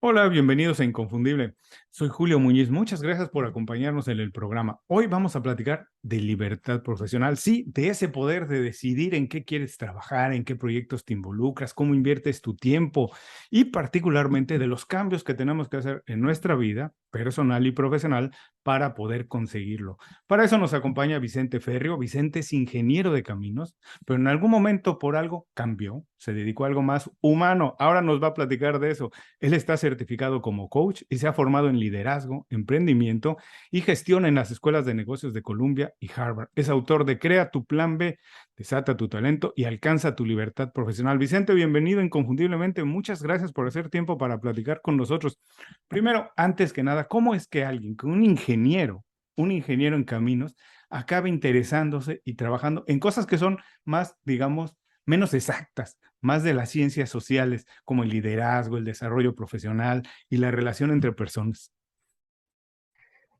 Hola, bienvenidos a Inconfundible. Soy Julio Muñiz. Muchas gracias por acompañarnos en el programa. Hoy vamos a platicar de libertad profesional, sí, de ese poder de decidir en qué quieres trabajar, en qué proyectos te involucras, cómo inviertes tu tiempo y particularmente de los cambios que tenemos que hacer en nuestra vida personal y profesional para poder conseguirlo. Para eso nos acompaña Vicente Ferrio. Vicente es ingeniero de caminos, pero en algún momento por algo cambió, se dedicó a algo más humano. Ahora nos va a platicar de eso. Él está certificado como coach y se ha formado en liderazgo, emprendimiento y gestión en las escuelas de negocios de Columbia y Harvard. Es autor de Crea tu Plan B, Desata tu talento y alcanza tu libertad profesional. Vicente, bienvenido inconfundiblemente. Muchas gracias por hacer tiempo para platicar con nosotros. Primero, antes que nada, ¿cómo es que alguien, que un ingeniero en caminos, acaba interesándose y trabajando en cosas que son más, digamos, menos exactas, más de las ciencias sociales, como el liderazgo, el desarrollo profesional y la relación entre personas?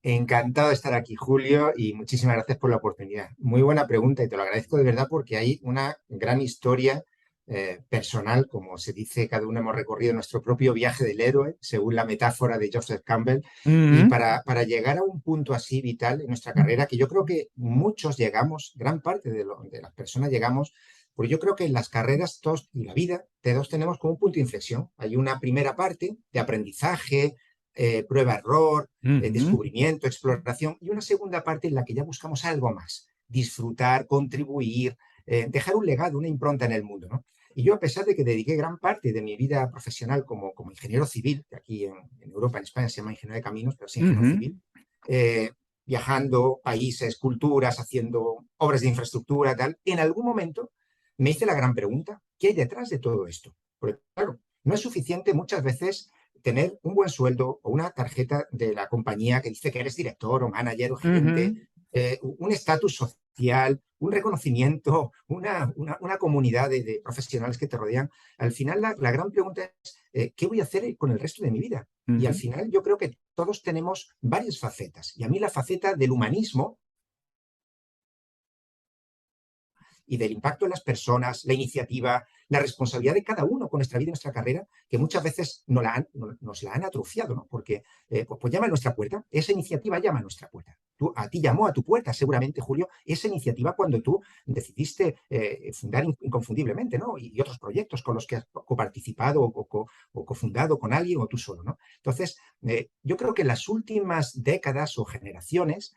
Encantado de estar aquí, Julio, y muchísimas gracias por la oportunidad. Muy buena pregunta y te lo agradezco de verdad porque hay una gran historia personal, como se dice, cada uno hemos recorrido nuestro propio viaje del héroe, según la metáfora de Joseph Campbell, y Mm, para llegar a un punto así vital en nuestra carrera, que yo creo que muchos llegamos, gran parte de las personas llegamos, porque yo creo que en las carreras todos, y la vida, todos tenemos como un punto de inflexión. Hay una primera parte de aprendizaje, prueba-error, ujú, descubrimiento, exploración, y una segunda parte en la que ya buscamos algo más, disfrutar, contribuir, dejar un legado, una impronta en el mundo, ¿no? Y yo, a pesar de que dediqué gran parte de mi vida profesional como ingeniero civil, que aquí en Europa, en España, se llama ingeniero de caminos, pero es ingeniero ujú. civil, viajando países, culturas, haciendo obras de infraestructura, tal, en algún momento me hice la gran pregunta, ¿qué hay detrás de todo esto? Porque, claro, no es suficiente muchas veces tener un buen sueldo o una tarjeta de la compañía que dice que eres director o manager o gerente, Ujú. un estatus social, un reconocimiento, una comunidad de profesionales que te rodean. Al final, la gran pregunta es, ¿qué voy a hacer con el resto de mi vida? Y al Ujú. final yo creo que todos tenemos varias facetas. Y a mí la faceta del humanismo y del impacto en las personas, la iniciativa, la responsabilidad de cada uno con nuestra vida y nuestra carrera, que muchas veces nos la han atrofiado, ¿no? Porque pues llama a nuestra puerta, esa iniciativa llama a nuestra puerta. A ti llamó a tu puerta, seguramente, Julio, esa iniciativa cuando tú decidiste fundar Inconfundiblemente, ¿no? Y otros proyectos con los que has coparticipado o cofundado con alguien o tú solo, ¿no? Entonces, yo creo que en las últimas décadas o generaciones,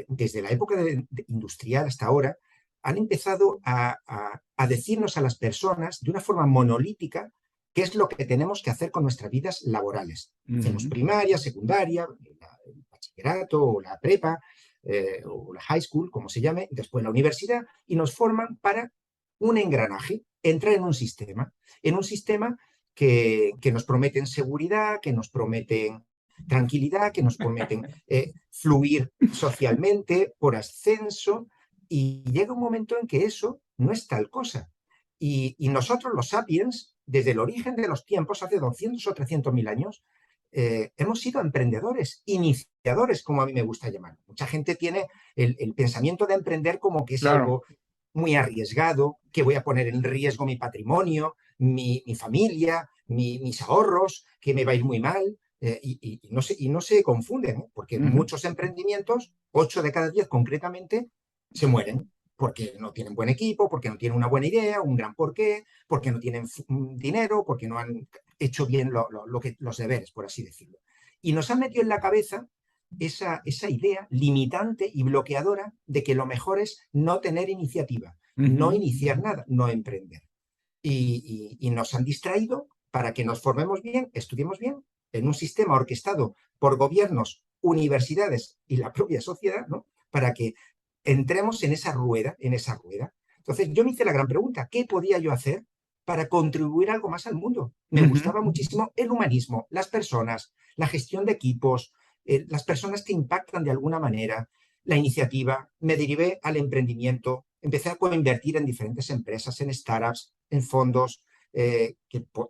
desde la época industrial hasta ahora, han empezado a decirnos a las personas de una forma monolítica qué es lo que tenemos que hacer con nuestras vidas laborales. Hacemos Ujú. primaria, secundaria, el bachillerato o la prepa o la high school, como se llame, después la universidad, y nos forman para un engranaje, entrar en un sistema que nos prometen seguridad, que nos prometen tranquilidad, que nos prometen fluir socialmente por ascenso, y llega un momento en que eso no es tal cosa. Y nosotros, los sapiens, desde el origen de los tiempos, hace 200 o 300 mil años, hemos sido emprendedores, iniciadores, como a mí me gusta llamar. Mucha gente tiene el pensamiento de emprender como que es Claro. algo muy arriesgado, que voy a poner en riesgo mi patrimonio, mi familia, mis ahorros, que me va a ir muy mal. Y no se confunden, ¿eh? Porque Ujú. muchos emprendimientos, 8 de cada 10 concretamente, se mueren porque no tienen buen equipo, porque no tienen una buena idea, un gran porqué, porque no tienen dinero, porque no han hecho bien los deberes, por así decirlo. Y nos han metido en la cabeza esa idea limitante y bloqueadora de que lo mejor es no tener iniciativa, no Ujú. iniciar nada, no emprender. Y nos han distraído para que nos formemos bien, estudiemos bien, en un sistema orquestado por gobiernos, universidades y la propia sociedad, ¿no? Para que entremos en esa rueda, en esa rueda. Entonces yo me hice la gran pregunta, ¿qué podía yo hacer para contribuir algo más al mundo? Me Ujú. gustaba muchísimo el humanismo, las personas, la gestión de equipos, las personas que impactan de alguna manera, la iniciativa, me derivé al emprendimiento, empecé a coinvertir en diferentes empresas, en startups, en fondos, que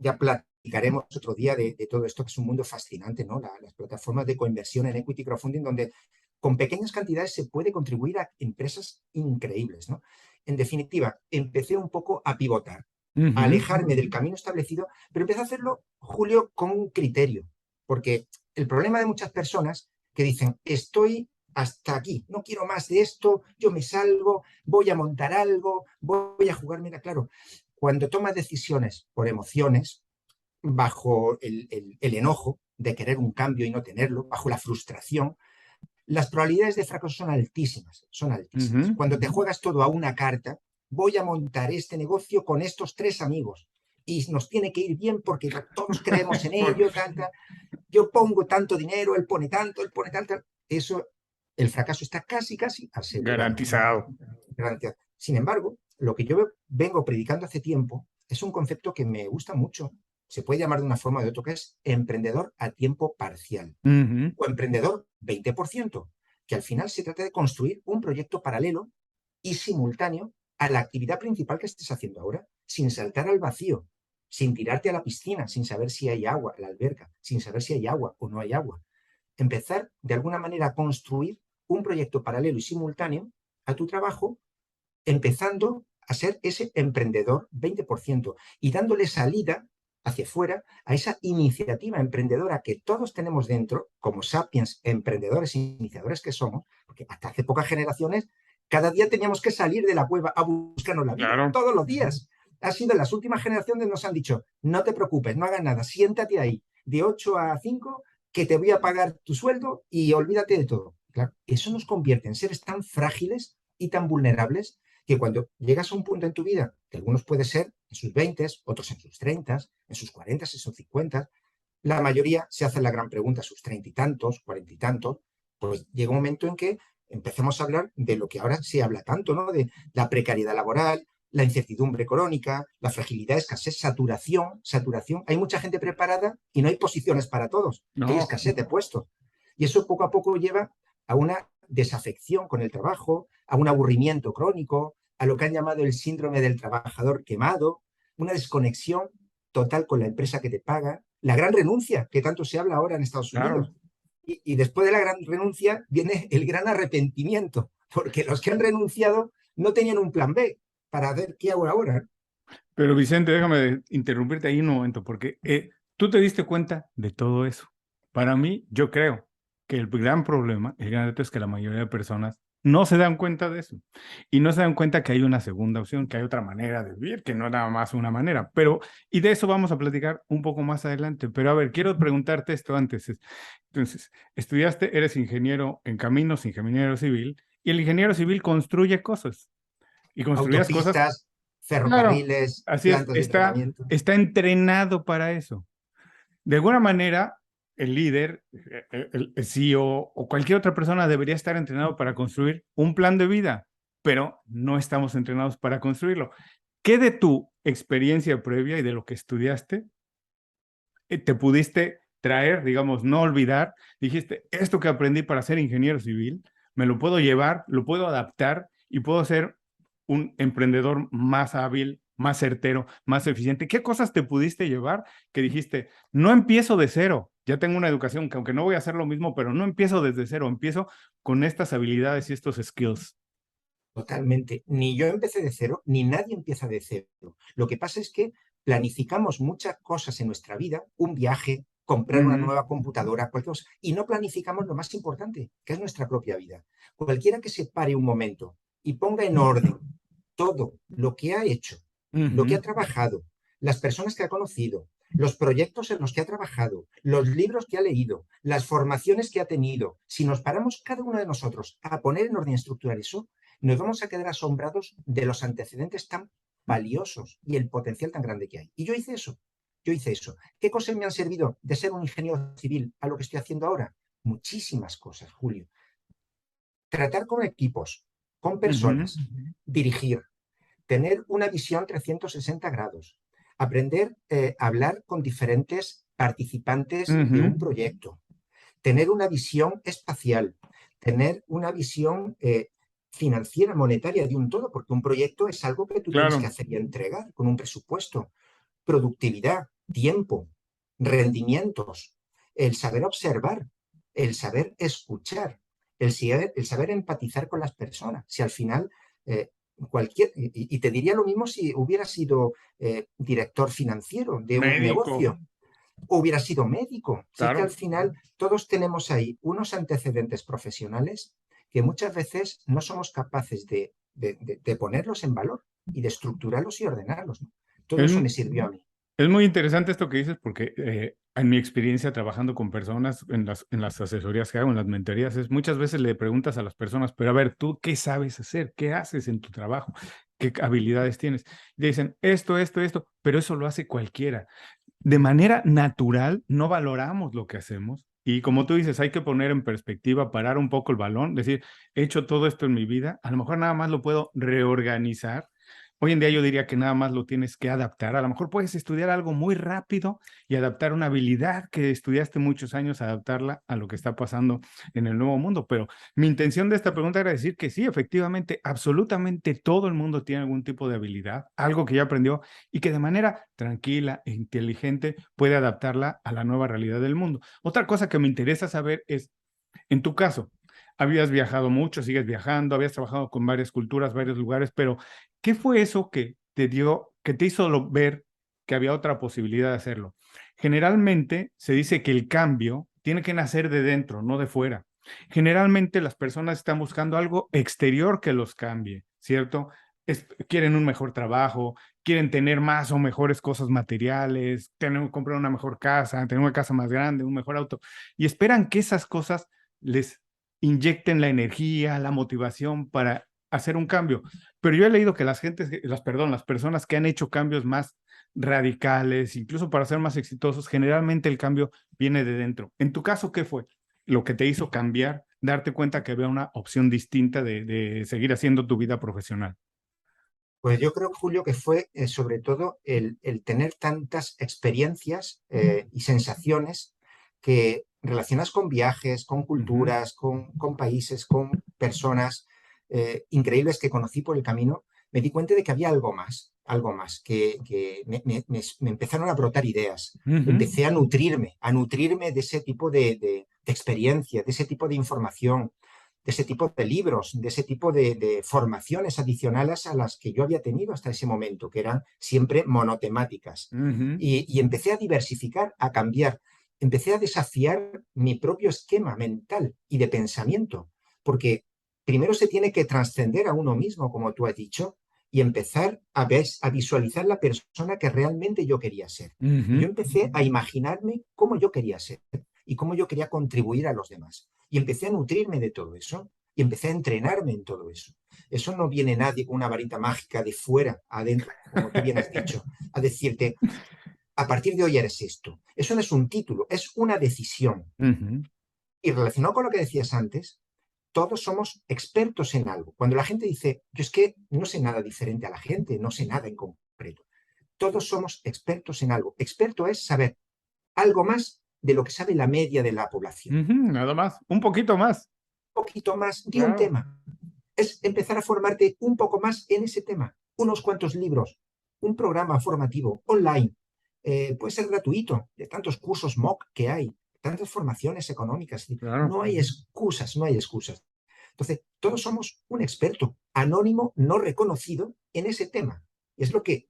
ya platicaremos otro día de todo esto, que es un mundo fascinante, ¿no? Las plataformas de coinversión en equity crowdfunding, donde con pequeñas cantidades se puede contribuir a empresas increíbles, ¿no? En definitiva, empecé un poco a pivotar, a Ujú. alejarme del camino establecido, pero empecé a hacerlo, Julio, con un criterio. Porque el problema de muchas personas que dicen, estoy hasta aquí, no quiero más de esto, yo me salgo, voy a montar algo, voy a jugar. Mira, claro, cuando tomas decisiones por emociones, bajo el enojo de querer un cambio y no tenerlo, bajo la frustración, las probabilidades de fracaso son altísimas, son altísimas. Cuando te juegas todo a una carta, voy a montar este negocio con estos 3 amigos y nos tiene que ir bien porque todos creemos en ello, tanta. Yo pongo tanto dinero, él pone tanto, eso, el fracaso está casi, casi asegurado. Garantizado. Sin embargo, lo que yo vengo predicando hace tiempo es un concepto que me gusta mucho. Se puede llamar de una forma o de otra, que es emprendedor a tiempo parcial o emprendedor 20%, que al final se trata de construir un proyecto paralelo y simultáneo a la actividad principal que estés haciendo ahora, sin saltar al vacío, sin tirarte a la piscina, sin saber si hay agua, a la alberca, sin saber si hay agua o no hay agua. Empezar de alguna manera a construir un proyecto paralelo y simultáneo a tu trabajo, empezando a ser ese emprendedor 20% y dándole salida hacia afuera a esa iniciativa emprendedora que todos tenemos dentro, como sapiens, emprendedores e iniciadores que somos, porque hasta hace pocas generaciones, cada día teníamos que salir de la cueva a buscarnos la vida, Claro. todos los días. Ha sido en las últimas generaciones donde nos han dicho, no te preocupes, no hagas nada, siéntate ahí de 8 a 5, que te voy a pagar tu sueldo y olvídate de todo. Claro, eso nos convierte en seres tan frágiles y tan vulnerables que cuando llegas a un punto en tu vida, que algunos puede ser en sus 20, otros en sus 30, en sus 40, en sus 50, la mayoría se hace la gran pregunta a sus 30 y tantos, 40 y tantos, pues llega un momento en que empecemos a hablar de lo que ahora se habla tanto, ¿no? De la precariedad laboral, la incertidumbre crónica, la fragilidad, escasez, saturación. Hay mucha gente preparada y no hay posiciones para todos, que hay No. escasez de puestos. Y eso poco a poco lleva a una desafección con el trabajo, a un aburrimiento crónico, a lo que han llamado el síndrome del trabajador quemado, una desconexión total con la empresa que te paga, la gran renuncia, que tanto se habla ahora en Estados Claro. Unidos. Y después de la gran renuncia viene el gran arrepentimiento, porque los que han renunciado no tenían un plan B para ver qué hago ahora. Pero Vicente, déjame interrumpirte ahí un momento, porque tú te diste cuenta de todo eso. Para mí, yo creo que el gran problema, el gran reto es que la mayoría de personas no se dan cuenta de eso. Y no se dan cuenta que hay una segunda opción, que hay otra manera de vivir, que no es nada más una manera. Y de eso vamos a platicar un poco más adelante. Pero a ver, quiero preguntarte esto antes. Entonces, estudiaste, eres ingeniero en caminos, ingeniero civil, y el ingeniero civil construye cosas. Y construías cosas. Autopistas, Claro, ferrocarriles, así es, plantas de entrenamiento. está entrenado para eso. De alguna manera, el líder, el CEO o cualquier otra persona debería estar entrenado para construir un plan de vida, pero no estamos entrenados para construirlo. ¿Qué de tu experiencia previa y de lo que estudiaste te pudiste traer, digamos, no olvidar? Dijiste, esto que aprendí para ser ingeniero civil, me lo puedo llevar, lo puedo adaptar y puedo ser un emprendedor más hábil, más certero, más eficiente. ¿Qué cosas te pudiste llevar que dijiste, no empiezo de cero, ya tengo una educación que aunque no voy a hacer lo mismo, pero no empiezo desde cero, empiezo con estas habilidades y estos skills? Totalmente. Ni yo empecé de cero, ni nadie empieza de cero. Lo que pasa es que planificamos muchas cosas en nuestra vida, un viaje, comprar una nueva computadora, cualquier cosa, y no planificamos lo más importante, que es nuestra propia vida. Cualquiera que se pare un momento y ponga en orden todo lo que ha hecho, lo que ha trabajado, las personas que ha conocido, los proyectos en los que ha trabajado, los libros que ha leído, las formaciones que ha tenido, si nos paramos cada uno de nosotros a poner en orden y estructurar eso, nos vamos a quedar asombrados de los antecedentes tan valiosos y el potencial tan grande que hay. Y yo hice eso. Yo hice eso. ¿Qué cosas me han servido de ser un ingeniero civil a lo que estoy haciendo ahora? Muchísimas cosas, Julio. Tratar con equipos, con personas, dirigir, tener una visión 360 grados, aprender a hablar con diferentes participantes de un proyecto, tener una visión espacial, tener una visión financiera, monetaria de un todo, porque un proyecto es algo que tú tienes que Claro. hacer y entregar con un presupuesto, productividad, tiempo, rendimientos, el saber observar, el saber escuchar, el saber empatizar con las personas. Si al final y te diría lo mismo si hubiera sido director financiero de un Médico. negocio. o hubieras sido médico. Si es que al Claro. final todos tenemos ahí unos antecedentes profesionales que muchas veces no somos capaces de ponerlos en valor y de estructurarlos y ordenarlos, ¿no? Todo Es, eso me sirvió a mí. es muy interesante esto que dices porque en mi experiencia trabajando con personas, en las asesorías que hago, en las mentorías, es muchas veces le preguntas a las personas, pero a ver, ¿tú qué sabes hacer? ¿Qué haces en tu trabajo? ¿Qué habilidades tienes? Y dicen, esto, pero eso lo hace cualquiera. De manera natural no valoramos lo que hacemos y como tú dices, hay que poner en perspectiva, parar un poco el balón, decir, he hecho todo esto en mi vida, a lo mejor nada más lo puedo reorganizar. Hoy en día yo diría que nada más lo tienes que adaptar. A lo mejor puedes estudiar algo muy rápido y adaptar una habilidad que estudiaste muchos años, adaptarla a lo que está pasando en el nuevo mundo. Pero mi intención de esta pregunta era decir que sí, efectivamente, absolutamente todo el mundo tiene algún tipo de habilidad, algo que ya aprendió y que de manera tranquila e inteligente puede adaptarla a la nueva realidad del mundo. Otra cosa que me interesa saber es, en tu caso, habías viajado mucho, sigues viajando, habías trabajado con varias culturas, varios lugares, pero ¿qué fue eso que te dio, que te hizo ver que había otra posibilidad de hacerlo? Generalmente se dice que el cambio tiene que nacer de dentro, no de fuera. Generalmente las personas están buscando algo exterior que los cambie, ¿cierto? Quieren un mejor trabajo, quieren tener más o mejores cosas materiales, comprar una mejor casa, tener una casa más grande, un mejor auto, y esperan que esas cosas les inyecten la energía, la motivación para hacer un cambio. Pero yo he leído que las personas que han hecho cambios más radicales, incluso para ser más exitosos, generalmente el cambio viene de dentro. En tu caso, ¿qué fue lo que te hizo cambiar, darte cuenta que había una opción distinta de seguir haciendo tu vida profesional? Pues yo creo, Julio, que fue sobre todo el tener tantas experiencias y sensaciones que relacionadas con viajes, con Ujú. culturas, con países, con personas increíbles que conocí por el camino, me di cuenta de que había algo más, que me empezaron a brotar ideas. Ujú. Empecé a nutrirme de ese tipo de experiencia, de ese tipo de información, de ese tipo de libros, de ese tipo de formaciones adicionales a las que yo había tenido hasta ese momento, que eran siempre monotemáticas. Ujú. Y empecé a diversificar, a cambiar, empecé a desafiar mi propio esquema mental y de pensamiento, porque primero se tiene que trascender a uno mismo, como tú has dicho, y empezar a visualizar la persona que realmente yo quería ser. Y yo Ujú. empecé a imaginarme cómo yo quería ser y cómo yo quería contribuir a los demás. Y empecé a nutrirme de todo eso y empecé a entrenarme en todo eso. Eso no viene nadie con una varita mágica de fuera adentro, como tú bien has dicho, a decirte, a partir de hoy eres esto. Eso no es un título, es una decisión. Ujú. Y relacionado con lo que decías antes, todos somos expertos en algo. Cuando la gente dice, yo es que no sé nada diferente a la gente, no sé nada en concreto. Todos somos expertos en algo. Experto es saber algo más de lo que sabe la media de la población. Ujú. Nada más, un poquito más. Un poquito más de un Claro. tema. Es empezar a formarte un poco más en ese tema. Unos cuantos libros, un programa formativo online, puede ser gratuito, de tantos cursos MOOC que hay, tantas formaciones económicas. Claro. No hay excusas, no hay excusas. Entonces, todos somos un experto anónimo, no reconocido en ese tema. Y es lo que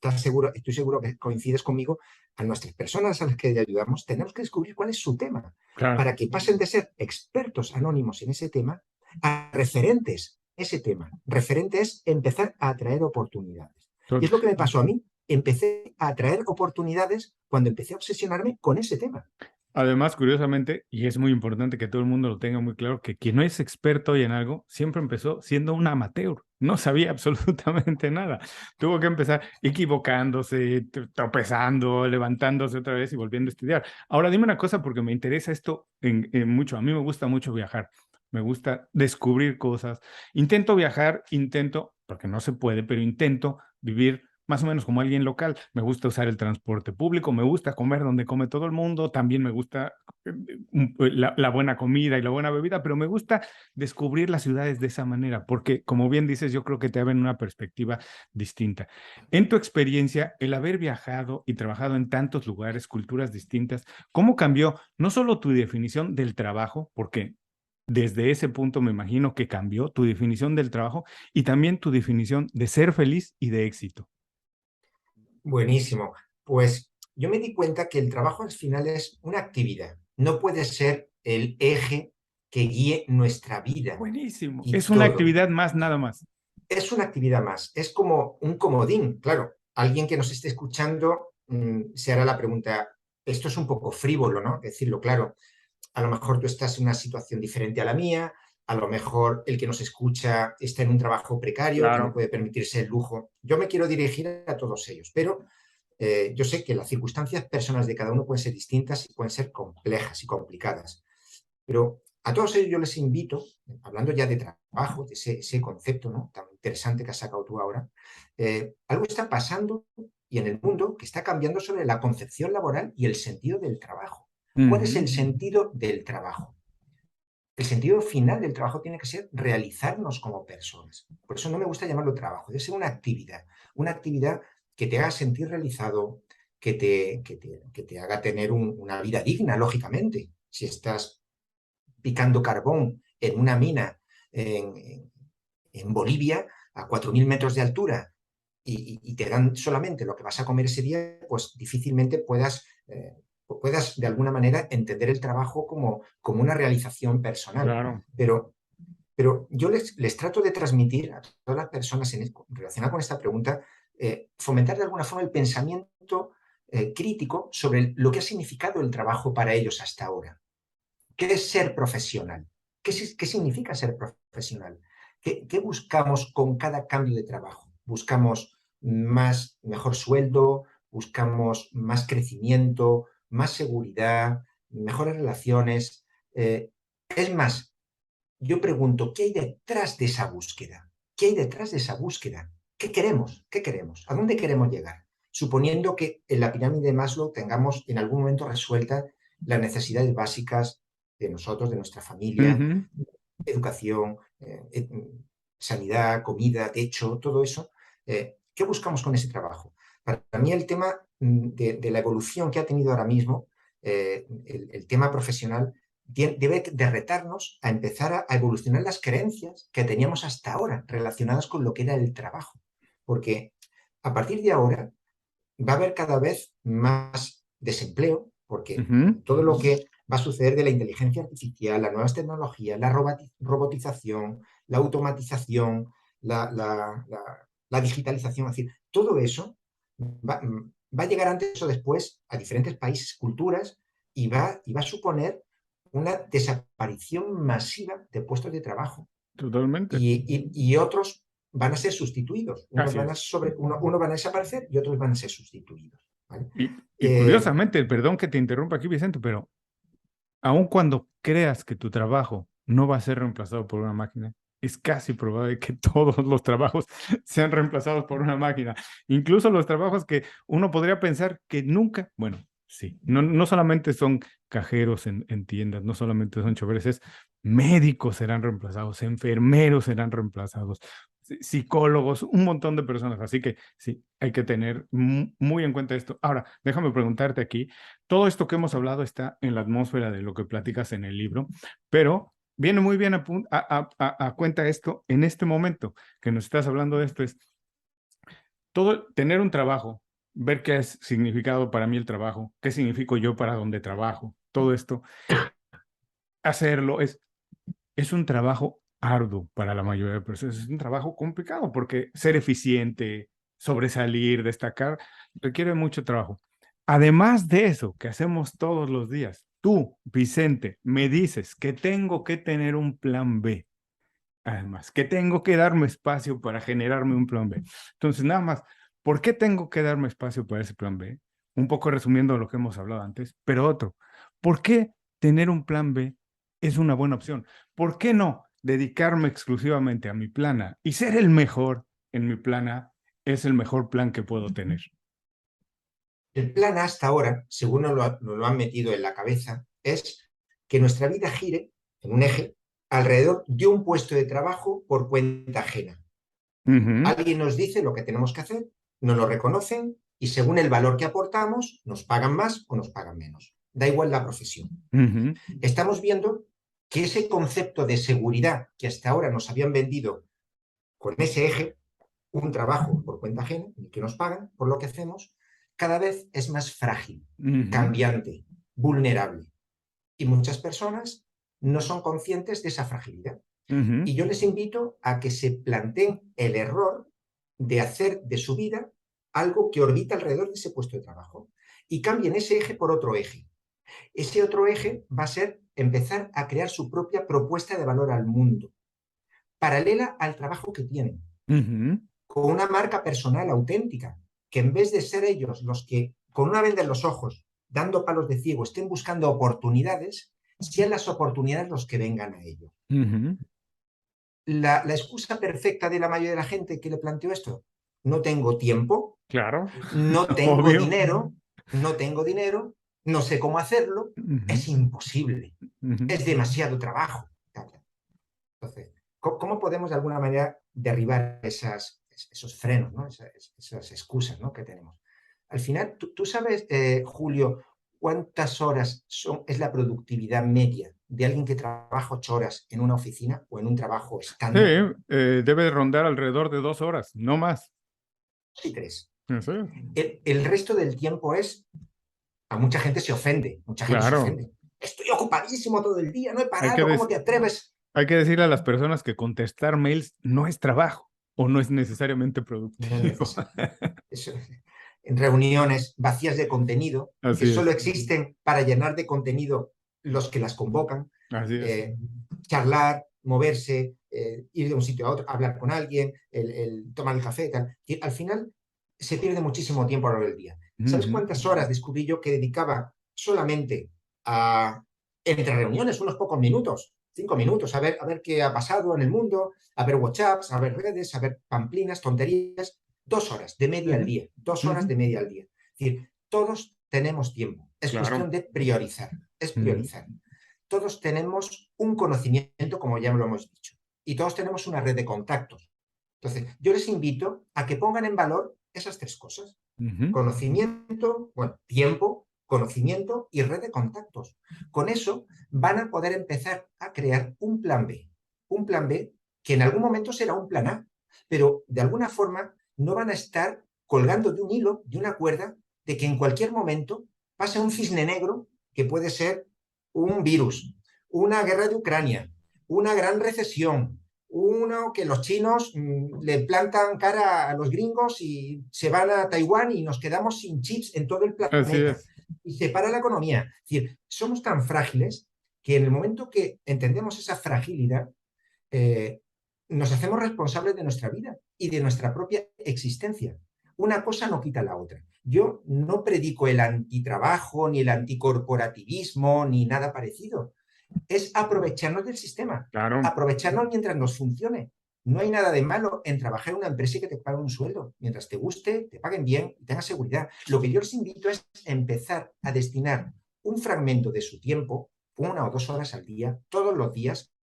estoy seguro que coincides conmigo, a nuestras personas a las que ayudamos, tenemos que descubrir cuál es su tema, Claro. para que pasen de ser expertos anónimos en ese tema a referentes en ese tema. Referente es empezar a atraer oportunidades. Y es lo que me pasó a mí. Empecé a atraer oportunidades cuando empecé a obsesionarme con ese tema. Además, curiosamente, y es muy importante que todo el mundo lo tenga muy claro, que quien no es experto hoy en algo, siempre empezó siendo un amateur. No sabía absolutamente nada. Tuvo que empezar equivocándose, tropezando, levantándose otra vez y volviendo a estudiar. Ahora, dime una cosa porque me interesa esto en mucho. A mí me gusta mucho viajar. Me gusta descubrir cosas. Intento viajar, porque no se puede, pero intento vivir más o menos como alguien local. Me gusta usar el transporte público, me gusta comer donde come todo el mundo, también me gusta la buena comida y la buena bebida, pero me gusta descubrir las ciudades de esa manera, porque como bien dices, yo creo que te abren una perspectiva distinta. En tu experiencia, el haber viajado y trabajado en tantos lugares, culturas distintas, ¿cómo cambió no solo tu definición del trabajo, porque desde ese punto me imagino que cambió tu definición del trabajo y también tu definición de ser feliz y de éxito? Buenísimo. Pues yo me di cuenta que el trabajo al final es una actividad, no puede ser el eje que guíe nuestra vida Buenísimo. y Es una todo. actividad más, nada más. Es una actividad más, es como un comodín. Claro, alguien que nos esté escuchando se hará la pregunta, esto es un poco frívolo, ¿no? Decirlo, claro, a lo mejor tú estás en una situación diferente a la mía, a lo mejor el que nos escucha está en un trabajo precario que no Claro. puede permitirse el lujo. Yo me quiero dirigir a todos ellos, pero yo sé que las circunstancias personales de cada uno pueden ser distintas y pueden ser complejas y complicadas. Pero a todos ellos yo les invito, hablando ya de trabajo, de ese concepto, ¿no?, tan interesante que has sacado tú ahora, algo está pasando y en el mundo que está cambiando sobre la concepción laboral y el sentido del trabajo. ¿Cuál es Ujú. el sentido del trabajo? El sentido final del trabajo tiene que ser realizarnos como personas. Por eso no me gusta llamarlo trabajo, debe ser una actividad que te haga sentir realizado, que te haga tener una vida digna, lógicamente. Si estás picando carbón en una mina en Bolivia a 4.000 metros de altura y te dan solamente lo que vas a comer ese día, pues difícilmente puedas de alguna manera entender el trabajo como una realización personal. Claro. Pero yo les trato de transmitir a todas las personas relacionadas con esta pregunta, fomentar de alguna forma el pensamiento crítico sobre lo que ha significado el trabajo para ellos hasta ahora. ¿Qué es ser profesional? ¿Qué significa ser profesional? ¿Qué buscamos con cada cambio de trabajo? ¿Buscamos mejor sueldo? ¿Buscamos más crecimiento? ¿Más seguridad? ¿Mejores relaciones? Es más, yo pregunto, ¿qué hay detrás de esa búsqueda? ¿Qué hay detrás de esa búsqueda? ¿Qué queremos? ¿Qué queremos? ¿A dónde queremos llegar? Suponiendo que en la pirámide de Maslow tengamos en algún momento resueltas las necesidades básicas de nosotros, de nuestra familia, Ujú. educación, sanidad, comida, techo, todo eso. ¿Qué buscamos con ese trabajo? Para mí el tema de la evolución que ha tenido ahora mismo, el tema profesional, debe de retarnos a empezar a evolucionar las creencias que teníamos hasta ahora relacionadas con lo que era el trabajo. Porque a partir de ahora va a haber cada vez más desempleo, porque Ujú. todo lo que va a suceder de la inteligencia artificial, las nuevas tecnologías, la robotización, la automatización, la digitalización, es decir, todo eso va a llegar antes o después a diferentes países, culturas, y va a suponer una desaparición masiva de puestos de trabajo Totalmente. y otros van a ser sustituidos. Unos Así van a, es. uno van a desaparecer y otros van a ser sustituidos. ¿Vale? Y curiosamente, perdón que te interrumpa aquí, Vicente, pero aun cuando creas que tu trabajo no va a ser reemplazado por una máquina, es casi probable que todos los trabajos sean reemplazados por una máquina. Incluso los trabajos que uno podría pensar que nunca, bueno, sí, no solamente son cajeros en tiendas, no solamente son choferes, es médicos serán reemplazados, enfermeros serán reemplazados, psicólogos, un montón de personas. Así que sí, hay que tener muy en cuenta esto. Ahora, déjame preguntarte aquí, todo esto que hemos hablado está en la atmósfera de lo que platicas en el libro, pero viene muy bien a cuenta esto en este momento que nos estás hablando de esto, es todo, tener un trabajo, ver qué es significado para mí el trabajo, qué significo yo para donde trabajo, todo esto, hacerlo es un trabajo arduo para la mayoría de personas, es un trabajo complicado porque ser eficiente, sobresalir, destacar, requiere mucho trabajo. Además de eso que hacemos todos los días, tú, Vicente, me dices que tengo que tener un plan B. Además, que tengo que darme espacio para generarme un plan B. Entonces, nada más, ¿por qué tengo que darme espacio para ese plan B? Un poco resumiendo lo que hemos hablado antes, pero otro, ¿por qué tener un plan B es una buena opción? ¿Por qué no dedicarme exclusivamente a mi plan A y ser el mejor en mi plan A es el mejor plan que puedo tener? El plan hasta ahora, según nos lo han metido en la cabeza, es que nuestra vida gire en un eje alrededor de un puesto de trabajo por cuenta ajena. Uh -huh. Alguien nos dice lo que tenemos que hacer, nos lo reconocen y según el valor que aportamos, nos pagan más o nos pagan menos. Da igual la profesión. Uh -huh. Estamos viendo que ese concepto de seguridad que hasta ahora nos habían vendido con ese eje, un trabajo por cuenta ajena, en el que nos pagan por lo que hacemos, cada vez es más frágil, Ujú, cambiante, vulnerable. Y muchas personas no son conscientes de esa fragilidad. ujú, Y yo les invito a que se planteen el error de hacer de su vida algo que orbita alrededor de ese puesto de trabajo y cambien ese eje por otro eje. Ese otro eje va a ser empezar a crear su propia propuesta de valor al mundo, paralela al trabajo que tienen, ujú, con una marca personal auténtica, que en vez de ser ellos los que con una venda en los ojos, dando palos de ciego, estén buscando oportunidades, sean las oportunidades los que vengan a ellos. ujú. La excusa perfecta de la mayoría de la gente que le planteo esto, no tengo tiempo, Claro, no tengo obvio. dinero, no tengo dinero, no sé cómo hacerlo, Ujú, es imposible, ujú. es demasiado trabajo. Entonces, ¿cómo podemos de alguna manera derribar esos frenos, ¿no? esas excusas, ¿no? que tenemos? Al final, tú sabes, Julio, cuántas horas es la productividad media de alguien que trabaja 8 horas en una oficina o en un trabajo Sí, estándar. debe rondar alrededor de 2 horas, no más. Sí, 3. Sí, El resto del tiempo a mucha gente se ofende, mucha gente se claro. ofende. Estoy ocupadísimo todo el día, no he Hay que, parado, ¿cómo te atreves? hay que decirle a las personas que contestar mails no es trabajo o no es necesariamente No es productivo. necesario. Eso, en reuniones vacías de contenido, que Así solo es, existen para llenar de contenido los que las convocan, así es. eh, charlar, moverse, ir de un sitio a otro, hablar con alguien, tomar el café, tal. Y al final se pierde muchísimo tiempo a lo largo del día. ¿Sabes Ujú. cuántas horas descubrí yo que dedicaba solamente a, entre reuniones, unos pocos minutos, 5 minutos, a ver qué ha pasado en el mundo, a ver WhatsApps, a ver redes, a ver pamplinas, tonterías? 2 horas de media al Ujú, día, 2 horas ujú. de media al día. Es decir, todos tenemos tiempo. Es Claro. cuestión de priorizar. Es Ujú, priorizar. Todos tenemos un conocimiento, como ya lo hemos dicho, y todos tenemos una red de contactos. Entonces, yo les invito a que pongan en valor esas 3 cosas. ujú, Conocimiento, bueno, tiempo, conocimiento y red de contactos. Con eso van a poder empezar a crear un plan B. Un plan B que en algún momento será un plan A, pero de alguna forma no van a estar colgando de un hilo, de una cuerda, de que en cualquier momento pase un cisne negro que puede ser un virus, una guerra de Ucrania, una gran recesión, uno que los chinos le plantan cara a los gringos y se van a Taiwán y nos quedamos sin chips en todo el así planeta. es. Y se para la economía. Es decir, somos tan frágiles que en el momento que entendemos esa fragilidad, eh, nos hacemos responsables de nuestra vida y de nuestra propia existencia. Una cosa no quita la otra. Yo no predico el antitrabajo, ni el anticorporativismo, ni nada parecido. Es aprovecharnos del sistema, Claro. aprovecharnos mientras nos funcione. No hay nada de malo en trabajar en una empresa y que te paguen un sueldo. Mientras te guste, te paguen bien y tengas seguridad. Lo que yo les invito es empezar a destinar un fragmento de su tiempo, 1 o 2 horas al día, todos los días,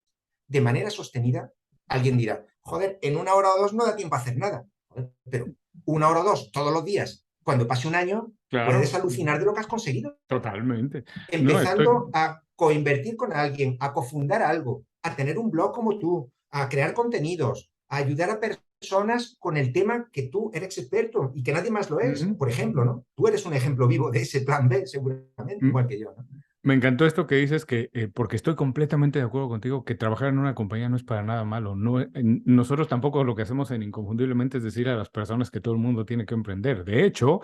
de manera sostenida. Alguien dirá, joder, en 1 hora o 2 no da tiempo a hacer nada. Joder, pero 1 hora o 2 todos los días, cuando pase un año, Claro, puedes alucinar de lo que has conseguido, totalmente. No, estoy, empezando a coinvertir con alguien, a cofundar algo, a tener un blog como tú, a crear contenidos, a ayudar a personas con el tema que tú eres experto y que nadie más lo es. ujú. Por ejemplo, ¿no? Tú eres un ejemplo vivo de ese plan B, seguramente, Mm, igual que yo, ¿no? Me encantó esto que dices que, porque estoy completamente de acuerdo contigo, que trabajar en una compañía no es para nada malo. No, nosotros tampoco lo que hacemos en Inconfundiblemente es decir a las personas que todo el mundo tiene que emprender. De hecho,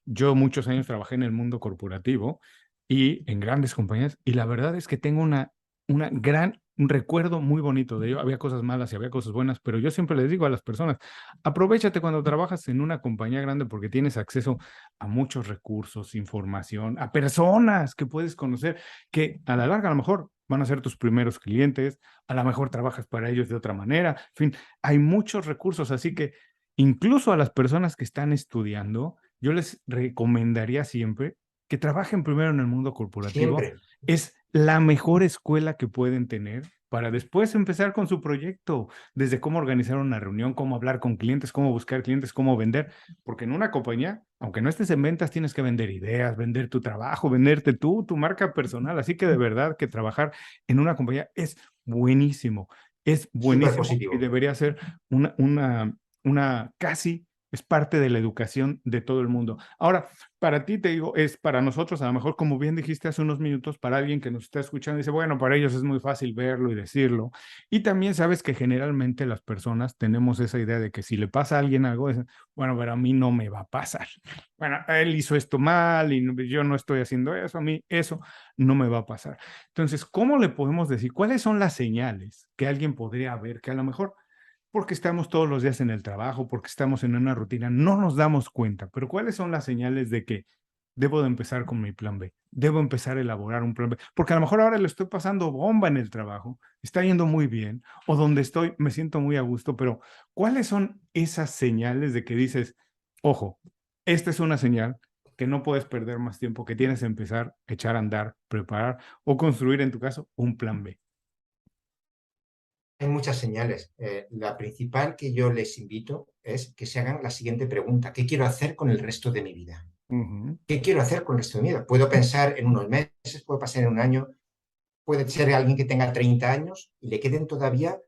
yo muchos años trabajé en el mundo corporativo y en grandes compañías, y la verdad es que tengo un recuerdo muy bonito de ello. Había cosas malas y había cosas buenas, pero yo siempre les digo a las personas, aprovéchate cuando trabajas en una compañía grande porque tienes acceso a muchos recursos, información, a personas que puedes conocer, que a la larga a lo mejor van a ser tus primeros clientes, a lo mejor trabajas para ellos de otra manera, en fin, hay muchos recursos, así que incluso a las personas que están estudiando, yo les recomendaría siempre que trabajen primero en el mundo corporativo. Siempre. Es la mejor escuela que pueden tener para después empezar con su proyecto, desde cómo organizar una reunión, cómo hablar con clientes, cómo buscar clientes, cómo vender, porque en una compañía, aunque no estés en ventas, tienes que vender ideas, vender tu trabajo, venderte tú, tu marca personal, así que de verdad que trabajar en una compañía Súper buenísimo y positivo. debería ser una casi es parte de la educación de todo el mundo. Ahora, para ti te digo, es para nosotros, a lo mejor como bien dijiste hace unos minutos, para alguien que nos está escuchando, dice, bueno, para ellos es muy fácil verlo y decirlo. Y también sabes que generalmente las personas tenemos esa idea de que si le pasa a alguien algo, es, bueno, pero a mí no me va a pasar. Bueno, él hizo esto mal y yo no estoy haciendo eso, a mí eso no me va a pasar. Entonces, ¿cómo le podemos decir? ¿Cuáles son las señales que alguien podría ver que a lo mejor porque estamos todos los días en el trabajo, porque estamos en una rutina, no nos damos cuenta, pero ¿cuáles son las señales de que debo de empezar con mi plan B? Debo empezar a elaborar un plan B, porque a lo mejor ahora le estoy pasando bomba en el trabajo, está yendo muy bien, o donde estoy me siento muy a gusto, pero ¿cuáles son esas señales de que dices, ojo, esta es una señal que no puedes perder más tiempo, que tienes que empezar a echar a andar, preparar o construir en tu caso un plan B? Hay muchas señales. La principal que yo les invito es que se hagan la siguiente pregunta. ¿Qué quiero hacer con el resto de mi vida? Ujú. ¿Qué quiero hacer con el resto de mi vida? Puedo pensar en unos meses, puedo pasar en un año, puede ser alguien que tenga 30 años y le queden todavía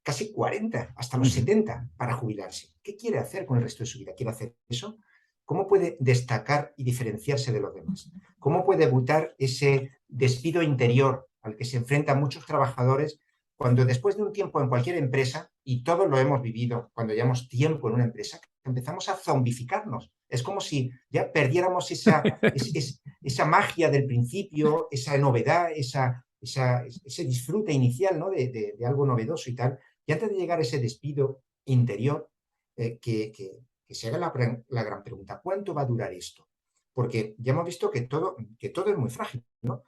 casi 40, hasta los Ujú. 70 para jubilarse. ¿Qué quiere hacer con el resto de su vida? ¿Quiere hacer eso? ¿Cómo puede destacar y diferenciarse de los demás? ¿Cómo puede evitar ese despido interior al que se enfrentan muchos trabajadores cuando después de un tiempo en cualquier empresa, y todos lo hemos vivido cuando llevamos tiempo en una empresa, empezamos a zombificarnos? Es como si ya perdiéramos esa magia del principio, esa novedad, ese disfrute inicial, ¿no? de algo novedoso y tal. Y antes de llegar a ese despido interior, que se haga la gran pregunta, ¿cuánto va a durar esto? Porque ya hemos visto que todo es muy frágil, ¿no?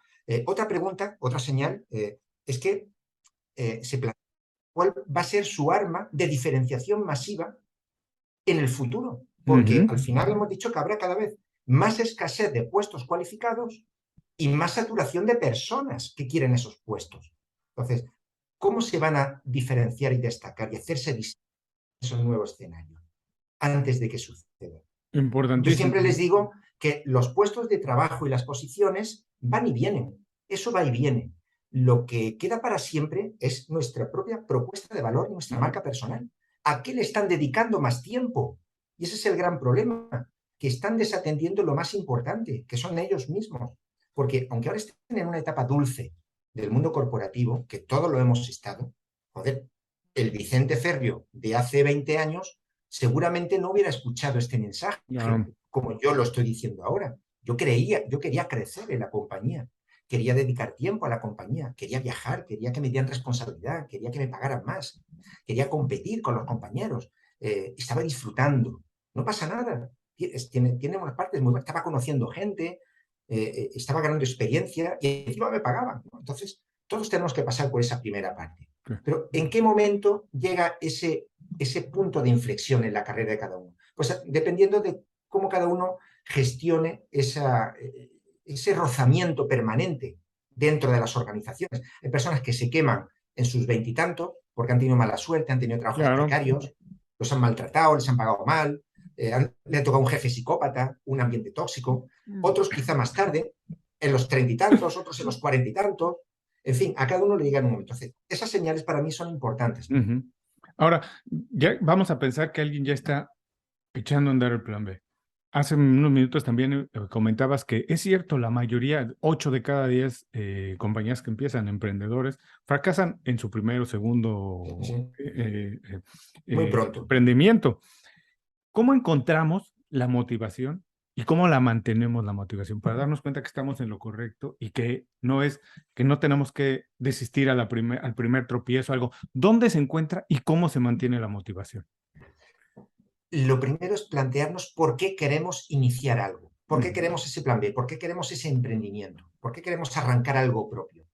Otra pregunta, otra señal, es que se plantea cuál va a ser su arma de diferenciación masiva en el futuro. Porque Ujú. al final hemos dicho que habrá cada vez más escasez de puestos cualificados y más saturación de personas que quieren esos puestos. Entonces, ¿cómo se van a diferenciar y destacar y hacerse visibles en esos nuevos escenarios antes de que suceda? Yo Importantísimo. siempre les digo que los puestos de trabajo y las posiciones van y vienen. Eso va y viene. Lo que queda para siempre es nuestra propia propuesta de valor y nuestra marca personal. ¿A qué le están dedicando más tiempo? Y ese es el gran problema, que están desatendiendo lo más importante, que son ellos mismos. Porque aunque ahora estén en una etapa dulce del mundo corporativo, que todos lo hemos estado, joder, el Vicente Ferrio de hace 20 años seguramente no hubiera escuchado este mensaje Claro. como yo lo estoy diciendo ahora. Yo quería crecer en la compañía, quería dedicar tiempo a la compañía, quería viajar, quería que me dieran responsabilidad, quería que me pagaran más, quería competir con los compañeros, estaba disfrutando. No pasa nada, tiene unas partes muy buenas, estaba conociendo gente, estaba ganando experiencia y encima me pagaban, ¿no? Entonces, todos tenemos que pasar por esa primera parte. Pero ¿en qué momento llega ese punto de inflexión en la carrera de cada uno? Pues dependiendo de cómo cada uno gestione ese rozamiento permanente dentro de las organizaciones. Hay personas que se queman en sus veintitantos porque han tenido mala suerte, han tenido trabajos Claro. precarios, los han maltratado, les han pagado mal, le ha tocado un jefe psicópata, un ambiente tóxico. Otros quizá más tarde, en los treinta y tantos, otros en los cuarenta y tantos. En fin, a cada uno le llega en un momento. Entonces, esas señales para mí son importantes, ¿no? Ujú. Ahora, ya vamos a pensar que alguien ya está echando a andar el plan B. Hace unos minutos también comentabas que es cierto, la mayoría, 8 de cada 10 compañías que empiezan, emprendedores, fracasan en su primer o segundo Sí, muy pronto. emprendimiento. ¿Cómo encontramos la motivación y cómo la mantenemos la motivación para darnos cuenta que estamos en lo correcto y que no tenemos que desistir a al primer tropiezo, algo? ¿Dónde se encuentra y cómo se mantiene la motivación? Lo primero es plantearnos por qué queremos iniciar algo, por qué Ujú. queremos ese plan B, por qué queremos ese emprendimiento, por qué queremos arrancar algo propio.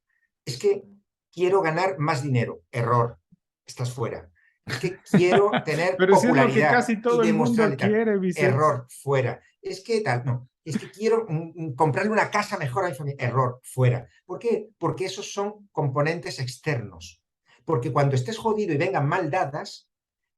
Es que quiero ganar más dinero. Error, estás fuera. Es que quiero tener Pero sí es lo que popularidad casi y todo el mundo demostrarle tal. quiere, Vicente. Error, fuera. Es que tal, no. Es que quiero comprarle una casa mejor a mi familia. Error, fuera. ¿Por qué? Porque esos son componentes externos. Porque cuando estés jodido y vengan mal dadas,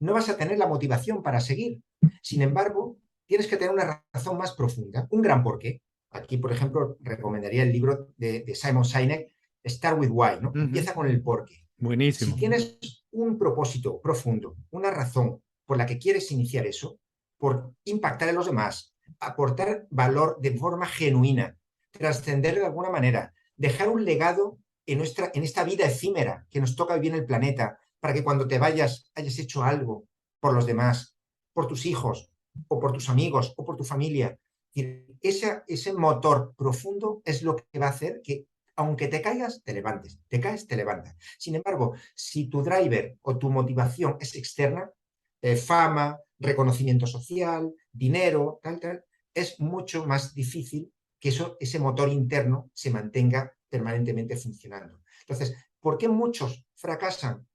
no vas a tener la motivación para seguir. Sin embargo, tienes que tener una razón más profunda, un gran porqué. Aquí, por ejemplo, recomendaría el libro de Simon Sinek, Start with Why, ¿no? Ujú. Empieza con el porqué. Si Buenísimo. tienes un propósito profundo, una razón por la que quieres iniciar eso, por impactar en los demás, aportar valor de forma genuina, trascender de alguna manera, dejar un legado en esta vida efímera que nos toca vivir en el planeta, para que cuando te vayas hayas hecho algo por los demás, por tus hijos, o por tus amigos, o por tu familia. Ese motor profundo es lo que va a hacer que, aunque te caigas, te levantes. Te caes, te levantas. Sin embargo, si tu driver o tu motivación es externa, fama, reconocimiento social, dinero, tal, es mucho más difícil que ese motor interno se mantenga permanentemente funcionando. Entonces, ¿por qué muchos fracasan?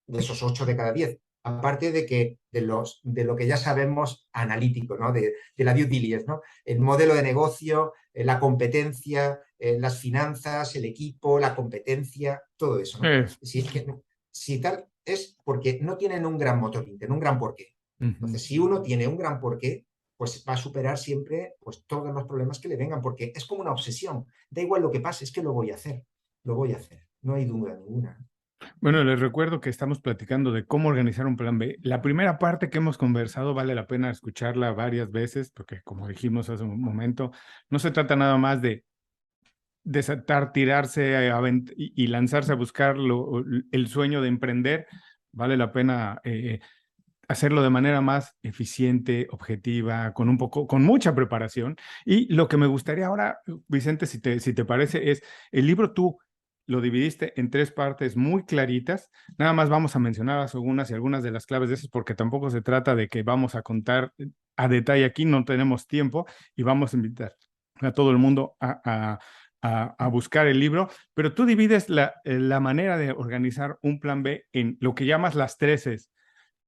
De esos 8 de cada 10, aparte de lo que ya sabemos analítico, ¿no? de la due diligence, ¿no? El modelo de negocio, la competencia, las finanzas, el equipo, la competencia, todo eso, ¿no? Si tal, es porque no tienen un gran motor interno, un gran porqué. Entonces, si uno tiene un gran porqué, pues va a superar siempre pues, todos los problemas que le vengan, porque es como una obsesión. Da igual lo que pase, es que lo voy a hacer. Lo voy a hacer. No hay duda ninguna. Bueno, les recuerdo que estamos platicando de cómo organizar un plan B. La primera parte que hemos conversado vale la pena escucharla varias veces, porque como dijimos hace un momento, no se trata nada más de desatar, tirarse y lanzarse a buscar el sueño de emprender. Vale la pena hacerlo de manera más eficiente, objetiva, con mucha preparación. Y lo que me gustaría ahora, Vicente, si te parece, es el libro tú lo dividiste en 3 partes muy claritas. Nada más vamos a mencionar algunas y algunas de las claves de esas, porque tampoco se trata de que vamos a contar a detalle aquí, no tenemos tiempo y vamos a invitar a todo el mundo a buscar el libro, pero tú divides la manera de organizar un plan B en lo que llamas las 3 Cs: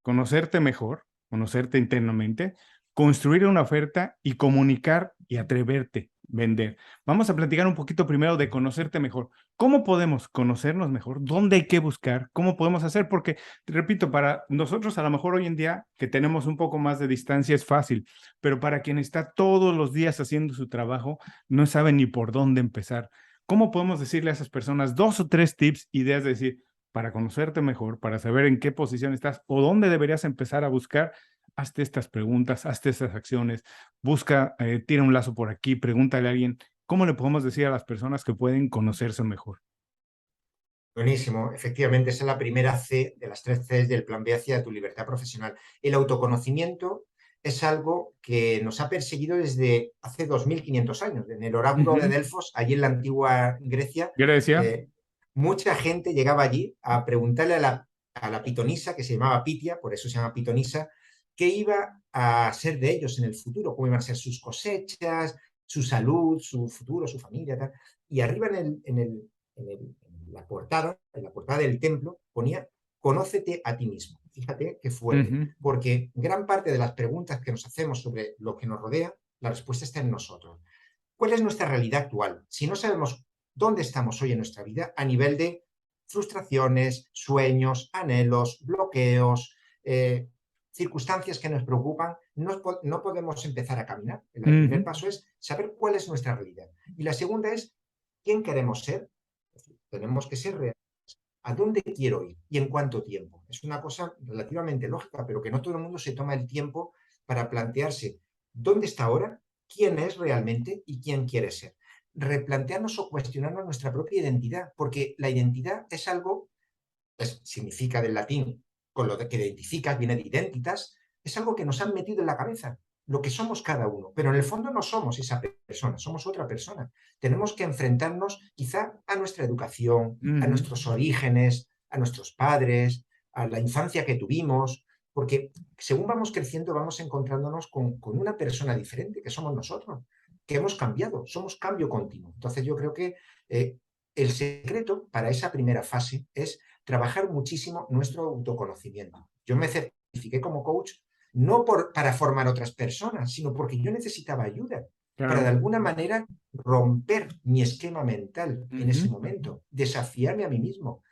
conocerte mejor, conocerte internamente, construir una oferta y comunicar y atreverte, vender. Vamos a platicar un poquito primero de conocerte mejor. ¿Cómo podemos conocernos mejor? ¿Dónde hay que buscar? ¿Cómo podemos hacer? Porque, repito, para nosotros a lo mejor hoy en día que tenemos un poco más de distancia es fácil, pero para quien está todos los días haciendo su trabajo, no sabe ni por dónde empezar. ¿Cómo podemos decirle a esas personas 2 o 3 tips, ideas de decir, para conocerte mejor, para saber en qué posición estás o dónde deberías empezar a buscar? Hazte estas preguntas, hazte estas acciones, busca, tira un lazo por aquí, pregúntale a alguien. ¿Cómo le podemos decir a las personas que pueden conocerse mejor? Buenísimo. Efectivamente, esa es la primera C de las 3 Cs del plan B hacia tu libertad profesional. El autoconocimiento es algo que nos ha perseguido desde hace 2500 años. En el oráculo de Delfos, allí en la antigua Grecia, Grecia. mucha gente llegaba allí a preguntarle a la pitonisa, que se llamaba Pitia, por eso se llama pitonisa, qué iba a ser de ellos en el futuro, cómo iban a ser sus cosechas, su salud, su futuro, su familia, tal. Y arriba en la portada del templo, ponía: conócete a ti mismo. Fíjate qué fuerte, porque gran parte de las preguntas que nos hacemos sobre lo que nos rodea, la respuesta está en nosotros. ¿Cuál es nuestra realidad actual? Si no sabemos dónde estamos hoy en nuestra vida a nivel de frustraciones, sueños, anhelos, bloqueos, circunstancias que nos preocupan, no podemos empezar a caminar. El primer paso es saber cuál es nuestra realidad. Y la segunda es quién queremos ser. Tenemos que ser reales. ¿A dónde quiero ir y en cuánto tiempo? Es una cosa relativamente lógica, pero que no todo el mundo se toma el tiempo para plantearse dónde está ahora, quién es realmente y quién quiere ser. Replantearnos o cuestionarnos nuestra propia identidad, porque la identidad es algo, significa del latín, con lo que identificas, viene de identitas, es algo que nos han metido en la cabeza, lo que somos cada uno, pero en el fondo no somos esa persona, somos otra persona. Tenemos que enfrentarnos quizá a nuestra educación, a nuestros orígenes, a nuestros padres, a la infancia que tuvimos, porque según vamos creciendo vamos encontrándonos con una persona diferente, que somos nosotros, que hemos cambiado, somos cambio continuo. Entonces yo creo que el secreto para esa primera fase es trabajar muchísimo nuestro autoconocimiento. Yo me certifiqué como coach no para formar otras personas, sino porque yo necesitaba ayuda para de alguna manera romper mi esquema mental en ese momento, desafiarme a mí mismo,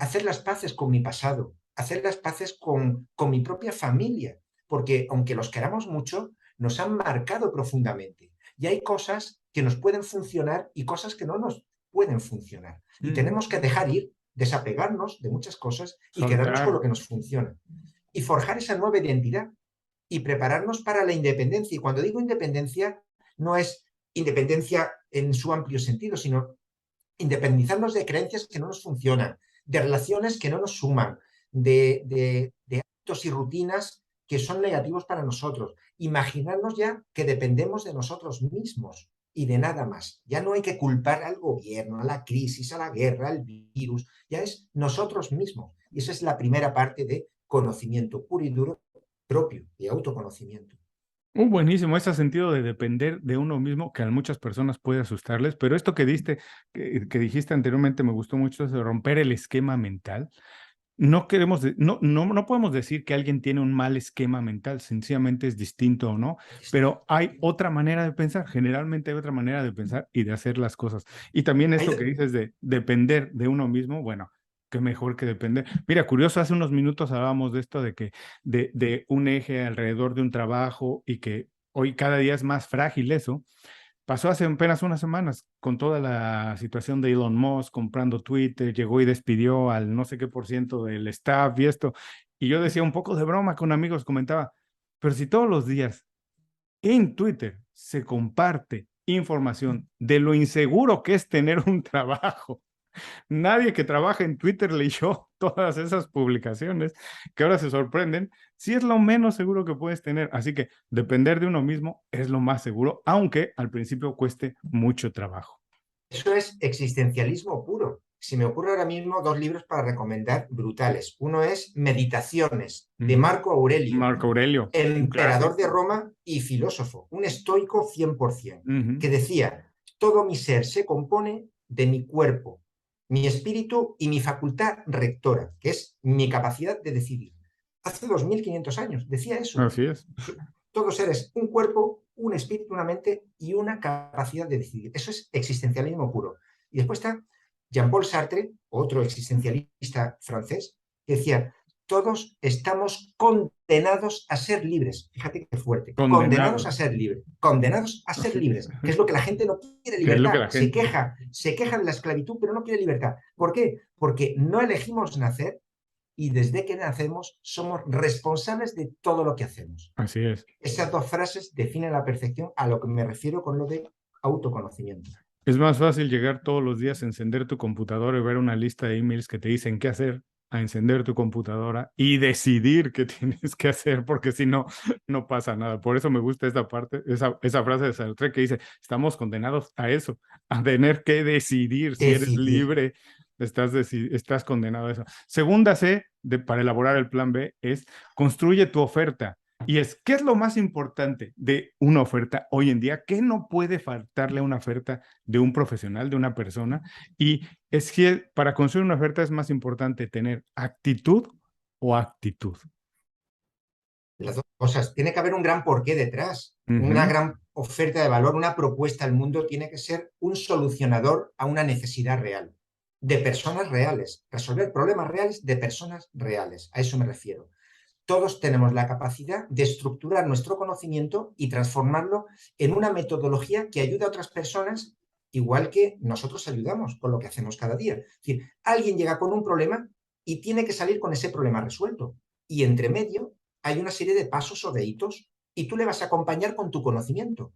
hacer las paces con mi pasado, hacer las paces con mi propia familia, porque aunque los queramos mucho, nos han marcado profundamente. Y hay cosas que nos pueden funcionar y cosas que no nos pueden funcionar. Y tenemos que dejar ir, desapegarnos de muchas cosas y quedarnos con lo que nos funciona. Y forjar esa nueva identidad. y prepararnos para la independencia. Y cuando digo independencia, no es independencia en su amplio sentido, sino independizarnos de creencias que no nos funcionan, de relaciones que no nos suman, de hábitos y rutinas que son negativos para nosotros. Imaginarnos ya que dependemos de nosotros mismos y de nada más. Ya no hay que culpar al gobierno, a la crisis, a la guerra, al virus, ya es nosotros mismos. Y esa es la primera parte de conocimiento puro y duro propio, de autoconocimiento. Buenísimo, ese sentido de depender de uno mismo que a muchas personas puede asustarles, pero esto que que dijiste anteriormente me gustó mucho, es de romper el esquema mental. No queremos, no podemos decir que alguien tiene un mal esquema mental, sencillamente es distinto o no, pero hay otra manera de pensar, generalmente hay otra manera de pensar y de hacer las cosas. Y también esto que dices de depender de uno mismo, bueno, qué mejor que depender. Mira, curioso, hace unos minutos hablábamos de esto de que de un eje alrededor de un trabajo y que hoy cada día es más frágil eso. Pasó hace apenas unas semanas con toda la situación de Elon Musk comprando Twitter, llegó y despidió al no sé qué por ciento del staff y esto. Y yo decía un poco de broma con amigos, comentaba, pero si todos los días en Twitter se comparte información de lo inseguro que es tener un trabajo, nadie que trabaja en Twitter leyó todas esas publicaciones que ahora se sorprenden, si es lo menos seguro que puedes tener. Así que depender de uno mismo es lo más seguro, aunque al principio cueste mucho trabajo. Eso es existencialismo puro. Se me ocurre ahora mismo dos libros para recomendar brutales. Uno es Meditaciones, de Marco Aurelio, Marco Aurelio, un emperador de clásico. Roma y filósofo, un estoico 100%, Ujú. que decía, todo mi ser se compone de mi cuerpo, mi espíritu y mi facultad rectora, que es mi capacidad de decidir. Hace 2500 años decía eso. Así es. Todos eres un cuerpo, un espíritu, una mente y una capacidad de decidir. Eso es existencialismo puro. Y después está Jean-Paul Sartre, otro existencialista francés, que decía, todos estamos condenados a ser libres. Fíjate qué fuerte. Condenados a Condenados. ser libres. Condenados a ser libres. Que es lo que la gente no quiere, Que es lo que libertad. la gente. Se queja de la esclavitud, pero no quiere libertad. ¿Por qué? Porque no elegimos nacer y desde que nacemos somos responsables de todo lo que hacemos. Así es. Esas dos frases definen a la perfección a lo que me refiero con lo de autoconocimiento. Es más fácil llegar todos los días a encender tu computadora y ver una lista de emails que te dicen qué hacer, a encender tu computadora y decidir qué tienes que hacer, porque si no, no pasa nada. Por eso me gusta esta parte, esa frase de Sartre que dice, estamos condenados a eso, a tener que decidir si eres Decidir. libre, estás condenado a eso. Segunda C, para elaborar el plan B, es construye tu oferta. Y ¿qué es lo más importante de una oferta hoy en día? ¿Qué no puede faltarle a una oferta de un profesional, de una persona? Y es que para construir una oferta es más importante tener actitud o actitud. Las dos cosas. Tiene que haber un gran porqué detrás, una Ujú. gran oferta de valor, una propuesta al mundo. Tiene que ser un solucionador a una necesidad real, de personas reales, resolver problemas reales de personas reales. A eso me refiero. Todos tenemos la capacidad de estructurar nuestro conocimiento y transformarlo en una metodología que ayude a otras personas, igual que nosotros ayudamos con lo que hacemos cada día. Es decir, alguien llega con un problema y tiene que salir con ese problema resuelto. Y entre medio hay una serie de pasos o de hitos y tú le vas a acompañar con tu conocimiento.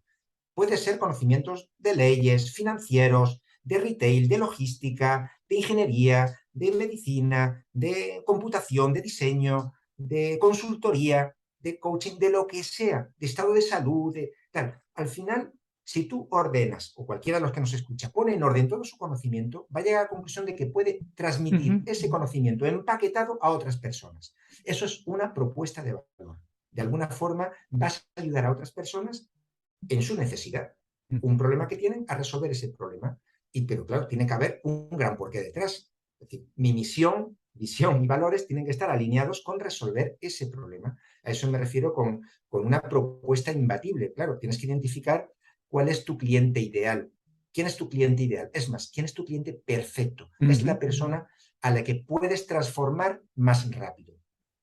Puede ser conocimientos de leyes, financieros, de retail, de logística, de ingeniería, de medicina, de computación, de diseño, de consultoría, de coaching, de lo que sea, de estado de salud, de tal. Al final, si tú ordenas, o cualquiera de los que nos escucha, pone en orden todo su conocimiento, va a llegar a la conclusión de que puede transmitir Ujú. ese conocimiento empaquetado a otras personas. Eso es una propuesta de valor. De alguna forma, vas a ayudar a otras personas en su necesidad, un problema que tienen, a resolver ese problema. Pero claro, tiene que haber un gran porqué detrás. Es decir, mi misión, visión y valores tienen que estar alineados con resolver ese problema. A eso me refiero con una propuesta imbatible. Claro, tienes que identificar cuál es tu cliente ideal. ¿Quién es tu cliente ideal? Es más, ¿quién es tu cliente perfecto? Es Ujú. la persona a la que puedes transformar más rápido.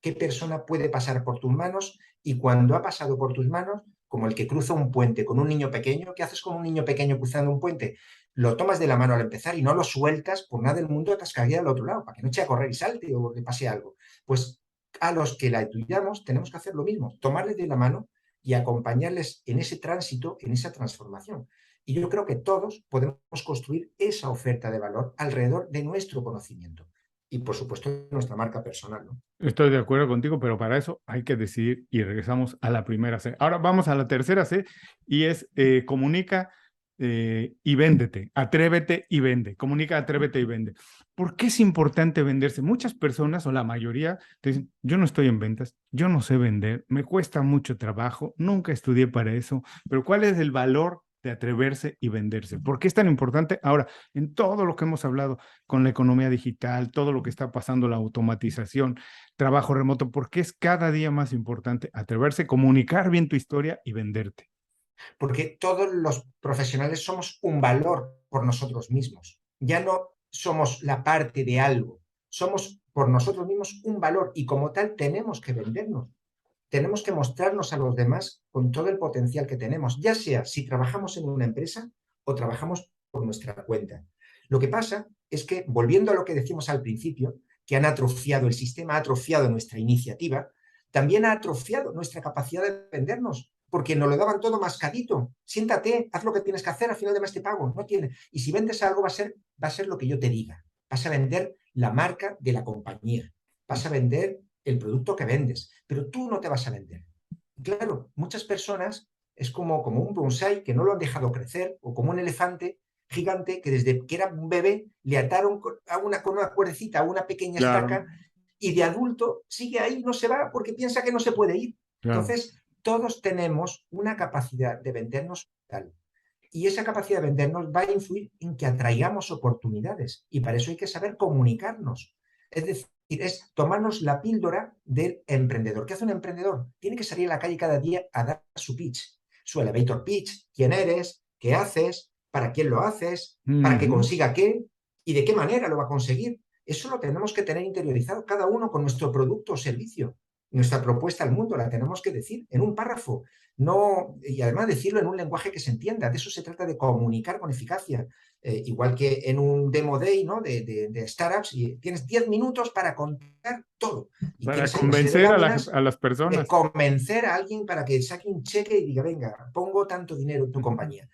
¿Qué persona puede pasar por tus manos? Y cuando ha pasado por tus manos, como el que cruza un puente con un niño pequeño, ¿qué haces con un niño pequeño cruzando un puente? Lo tomas de la mano al empezar y no lo sueltas por nada del mundo hasta que al otro lado, para que no eche a correr y salte o le pase algo. Pues a los que la estudiamos tenemos que hacer lo mismo, tomarles de la mano y acompañarles en ese tránsito, en esa transformación. Y yo creo que todos podemos construir esa oferta de valor alrededor de nuestro conocimiento y, por supuesto, nuestra marca personal, ¿no? Estoy de acuerdo contigo, pero para eso hay que decidir y regresamos a la primera C. Ahora vamos a la tercera C y es comunica y véndete, atrévete y vende, comunica, atrévete y vende. ¿Por qué es importante venderse? Muchas personas o la mayoría te dicen, yo no estoy en ventas, yo no sé vender, me cuesta mucho trabajo, nunca estudié para eso, pero ¿cuál es el valor de atreverse y venderse? ¿Por qué es tan importante? Ahora, en todo lo que hemos hablado con la economía digital, todo lo que está pasando, la automatización, trabajo remoto, ¿por qué es cada día más importante atreverse, comunicar bien tu historia y venderte? Porque todos los profesionales somos un valor por nosotros mismos. Ya no somos la parte de algo, somos por nosotros mismos un valor y como tal tenemos que vendernos. Tenemos que mostrarnos a los demás con todo el potencial que tenemos, ya sea si trabajamos en una empresa o trabajamos por nuestra cuenta. Lo que pasa es que, volviendo a lo que decimos al principio, que han atrofiado, el sistema ha atrofiado nuestra iniciativa, también ha atrofiado nuestra capacidad de vendernos, porque nos lo daban todo mascadito. Siéntate, haz lo que tienes que hacer, al final de mes te pago. No tiene. Y si vendes algo, va a ser lo que yo te diga. Vas a vender la marca de la compañía. Vas a vender el producto que vendes, pero tú no te vas a vender. Claro, muchas personas es como un bonsai que no lo han dejado crecer o como un elefante gigante que desde que era un bebé le ataron con una cuerdecita a una pequeña Claro, estaca y de adulto sigue ahí, no se va porque piensa que no se puede ir. claro. Entonces, todos tenemos una capacidad de vendernos tal. Y esa capacidad de vendernos va a influir en que atraigamos oportunidades. Y para eso hay que saber comunicarnos. Es decir, es tomarnos la píldora del emprendedor. ¿Qué hace un emprendedor? Tiene que salir a la calle cada día a dar su pitch, su elevator pitch. ¿Quién eres? ¿Qué haces? ¿Para quién lo haces? ¿Para que Ujú. consiga qué? ¿Y de qué manera lo va a conseguir? Eso lo tenemos que tener interiorizado cada uno con nuestro producto o servicio. Nuestra propuesta al mundo la tenemos que decir en un párrafo. No, y además decirlo en un lenguaje que se entienda. De eso se trata, de comunicar con eficacia. Igual que en un demo day, ¿no? de startups, y tienes 10 minutos para contar todo. Y Para tienes ahí una serie de convencer láminas a las de personas. convencer a alguien para que saque un cheque y diga, venga, pongo tanto dinero en tu Ujú. compañía.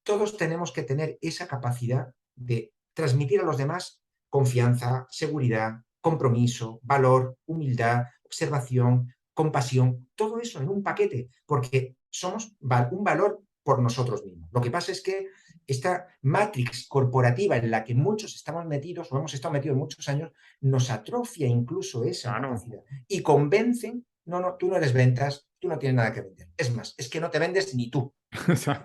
Todos tenemos que tener esa capacidad de transmitir a los demás confianza, seguridad, compromiso, valor, humildad, observación, compasión, todo eso en un paquete, porque somos un valor por nosotros mismos. Lo que pasa es que esta matrix corporativa en la que muchos estamos metidos, o hemos estado metidos muchos años, nos atrofia incluso esa Claro. capacidad y convencen, no, no, tú no eres ventas, tú no tienes nada que vender. Es más, es que no te vendes ni tú. O sea,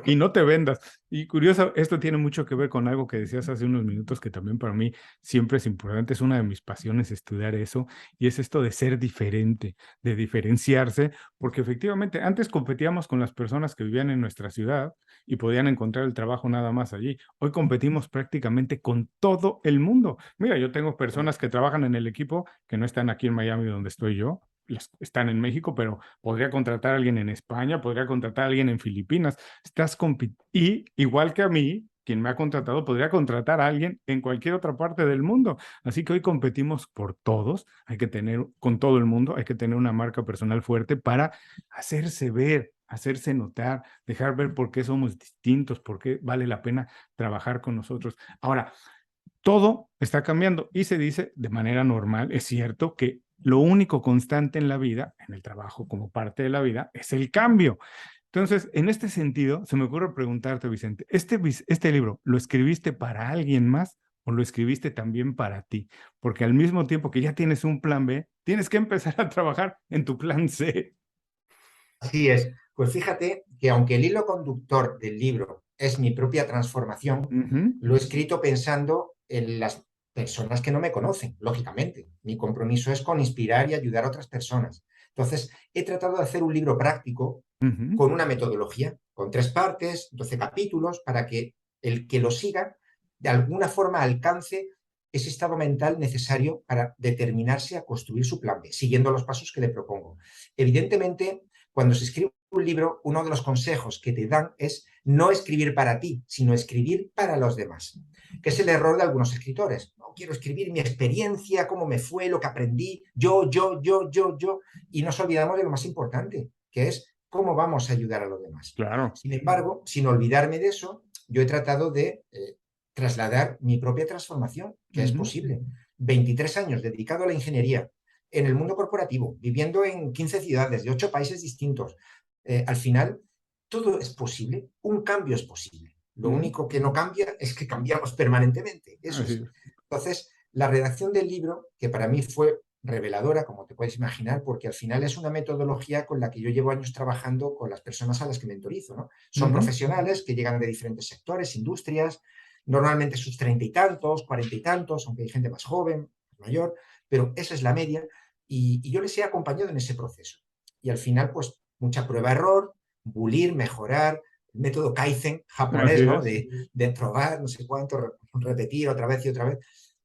y no te vendas. Y curioso, esto tiene mucho que ver con algo que decías hace unos minutos, que también para mí siempre es importante, es una de mis pasiones estudiar eso, y es esto de ser diferente, de diferenciarse, porque efectivamente antes competíamos con las personas que vivían en nuestra ciudad y podían encontrar el trabajo nada más allí. Hoy competimos prácticamente con todo el mundo. Mira, yo tengo personas que trabajan en el equipo que no están aquí en Miami donde estoy yo, están en México, pero podría contratar a alguien en España, podría contratar a alguien en Filipinas. Y igual que a mí, quien me ha contratado, podría contratar a alguien en cualquier otra parte del mundo. Así que hoy competimos por todos, hay que tener, con todo el mundo, hay que tener una marca personal fuerte para hacerse ver, hacerse notar, dejar ver por qué somos distintos, por qué vale la pena trabajar con nosotros. Ahora, todo está cambiando y se dice de manera normal, es cierto que lo único constante en la vida, en el trabajo como parte de la vida, es el cambio. Entonces, en este sentido, se me ocurre preguntarte, Vicente, ¿este libro lo escribiste para alguien más o lo escribiste también para ti? Porque al mismo tiempo que ya tienes un plan B, tienes que empezar a trabajar en tu plan C. Así es. Pues fíjate que aunque el hilo conductor del libro es mi propia transformación, Ujú, lo he escrito pensando en las personas que no me conocen, lógicamente. Mi compromiso es con inspirar y ayudar a otras personas. Entonces, he tratado de hacer un libro práctico ujú. con una metodología, con 3 partes, 12 capítulos, para que el que lo siga de alguna forma alcance ese estado mental necesario para determinarse a construir su plan B, siguiendo los pasos que le propongo. Evidentemente, Cuando se escribe un libro, uno de los consejos que te dan es no escribir para ti, sino escribir para los demás, que es el error de algunos escritores. No quiero escribir mi experiencia, cómo me fue, lo que aprendí, yo, y nos olvidamos de lo más importante, que es cómo vamos a ayudar a los demás. Claro. Sin embargo, sin olvidarme de eso, yo he tratado de trasladar mi propia transformación, que es posible. 23 años dedicado a la ingeniería, en el mundo corporativo, viviendo en 15 ciudades de 8 países distintos. Al final, todo es posible, un cambio es posible. Lo único que no cambia es que cambiamos permanentemente. Eso es. Entonces, la redacción del libro, que para mí fue reveladora, como te puedes imaginar, porque al final es una metodología con la que yo llevo años trabajando con las personas a las que mentorizo, ¿no? Son profesionales que llegan de diferentes sectores, industrias, normalmente sus 30 y tantos, 40 y tantos, aunque hay gente más joven, más mayor, pero esa es la media, y yo les he acompañado en ese proceso. Y al final, pues, mucha prueba-error, bulir, mejorar, el método Kaizen japonés, ¿no? De probar, no sé cuánto, repetir otra vez y otra vez,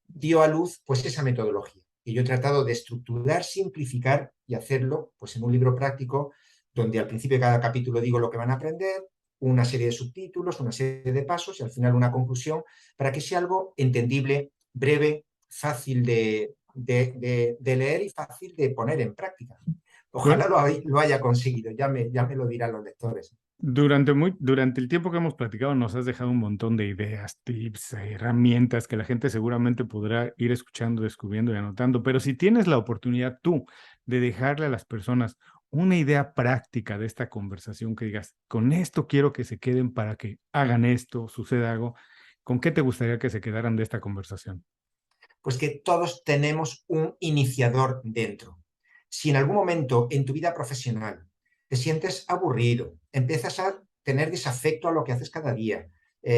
dio a luz, pues, esa metodología. Y yo he tratado de estructurar, simplificar y hacerlo, pues, en un libro práctico, donde al principio de cada capítulo digo lo que van a aprender, una serie de subtítulos, una serie de pasos y al final una conclusión, para que sea algo entendible, breve, fácil de leer y fácil de poner en práctica. Ojalá lo haya conseguido, ya me lo dirán los lectores. Durante el tiempo que hemos platicado nos has dejado un montón de ideas, tips, herramientas que la gente seguramente podrá ir escuchando, descubriendo y anotando, pero si tienes la oportunidad tú de dejarle a las personas una idea práctica de esta conversación, que digas, con esto quiero que se queden para que hagan esto, suceda algo, ¿con qué te gustaría que se quedaran de esta conversación? Pues que todos tenemos un iniciador dentro. Si en algún momento en tu vida profesional te sientes aburrido, empiezas a tener desafecto a lo que haces cada día,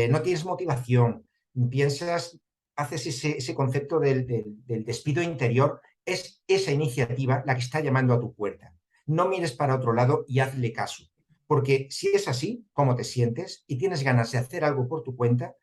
no tienes motivación, piensas, haces ese concepto del despido interior, es esa iniciativa la que está llamando a tu puerta. No mires para otro lado y hazle caso. Porque si es así, como te sientes y tienes ganas de hacer algo por tu cuenta,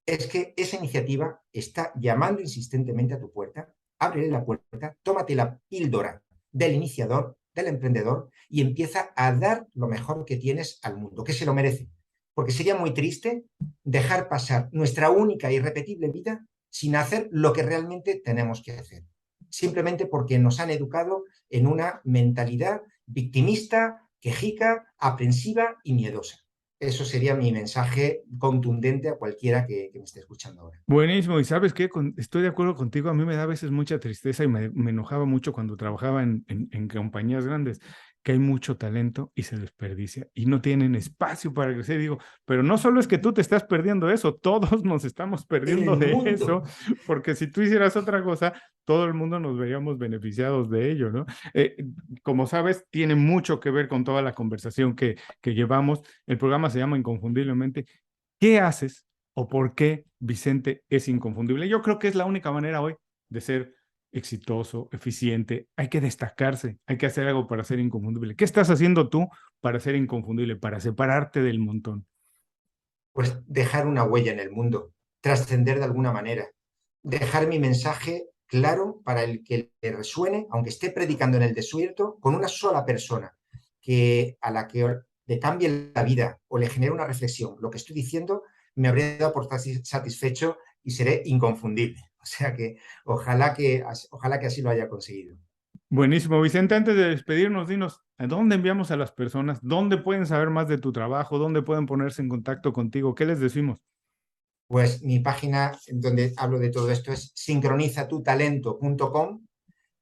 es que esa iniciativa está llamando insistentemente a tu puerta, ábrele la puerta, tómate la píldora del iniciador, del emprendedor, y empieza a dar lo mejor que tienes al mundo, que se lo merece. Porque sería muy triste dejar pasar nuestra única e irrepetible vida sin hacer lo que realmente tenemos que hacer. Simplemente porque nos han educado en una mentalidad victimista, quejica, aprensiva y miedosa. Eso sería mi mensaje contundente a cualquiera que me esté escuchando ahora. Buenísimo, y sabes qué, estoy de acuerdo contigo, a mí me da a veces mucha tristeza y me enojaba mucho cuando trabajaba en compañías grandes, que hay mucho talento y se desperdicia y no tienen espacio para crecer. Digo, pero no solo es que tú te estás perdiendo eso, todos nos estamos perdiendo de eso, porque si tú hicieras otra cosa, todo el mundo nos veríamos beneficiados de ello, ¿no? Como sabes, tiene mucho que ver con toda la conversación que llevamos. El programa se llama Inconfundiblemente. ¿Qué haces o por qué Vicente es inconfundible? Yo creo que es la única manera hoy de ser exitoso, eficiente. Hay que destacarse, hay que hacer algo para ser inconfundible. ¿Qué estás haciendo tú para ser inconfundible, para separarte del montón? Pues dejar una huella en el mundo, trascender de alguna manera, dejar mi mensaje claro para el que le resuene, aunque esté predicando en el desierto, con una sola persona a la que le cambie la vida o le genere una reflexión. Lo que estoy diciendo me habré dado por satisfecho y seré inconfundible. O sea que ojalá que así lo haya conseguido. Buenísimo, Vicente. Antes de despedirnos, dinos, ¿a dónde enviamos a las personas? ¿Dónde pueden saber más de tu trabajo? ¿Dónde pueden ponerse en contacto contigo? ¿Qué les decimos? Pues mi página donde hablo de todo esto es sincronizatutalento.com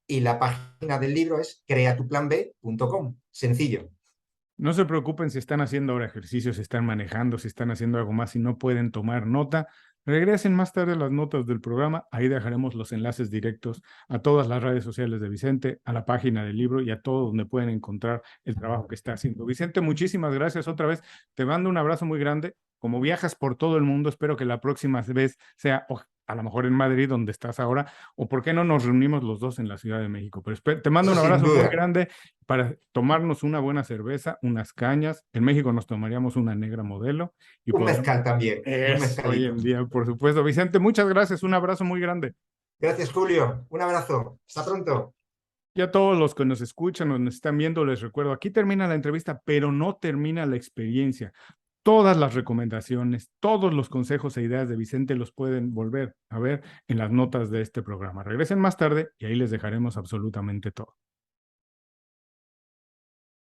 y la página del libro es creatuplanb.com. Sencillo. No se preocupen si están haciendo ahora ejercicios, si están manejando, si están haciendo algo más y no pueden tomar nota. Regresen más tarde las notas del programa. Ahí dejaremos los enlaces directos a todas las redes sociales de Vicente, a la página del libro y a todo donde pueden encontrar el trabajo que está haciendo. Vicente, muchísimas gracias otra vez. Te mando un abrazo muy grande. Como viajas por todo el mundo, espero que la próxima vez sea a lo mejor en Madrid, donde estás ahora, o por qué no nos reunimos los dos en la Ciudad de México. Pero te mando un Eso sin abrazo muy duda. grande para tomarnos una buena cerveza, unas cañas. En México nos tomaríamos una negra modelo y Un podemos... mezcal también. Un Es hoy mezcalito. en día, por supuesto. Vicente, muchas gracias. Un abrazo muy grande. Gracias, Julio. Un abrazo. Hasta pronto. Y a todos los que nos escuchan o nos están viendo, les recuerdo, aquí termina la entrevista, pero no termina la experiencia. Todas las recomendaciones, todos los consejos e ideas de Vicente los pueden volver a ver en las notas de este programa. Regresen más tarde y ahí les dejaremos absolutamente todo.